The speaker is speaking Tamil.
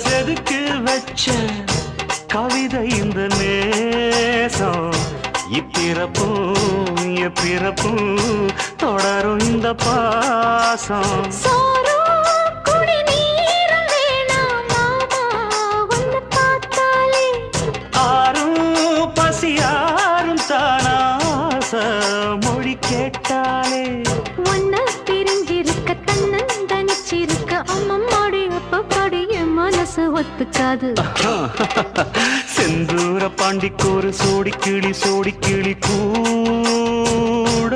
செதுக்கு வச்ச கவிதை இந்த நேசம் இப்பிறப்பும் எப்பிறப்பும் தொடரும் இந்த பாசம் ஆரும் பசியாரும் தானாச மொழி கேட்டாலே ஒன்ன பிரிஞ்சிருக்க தன்னன் தனிச்சிருக்க அம்மம்மாடி அப்பப்படி என் மனசு ஒத்துக்காது செந்தூர பாண்டிக்கு ஒரு சோடி கிளி கூட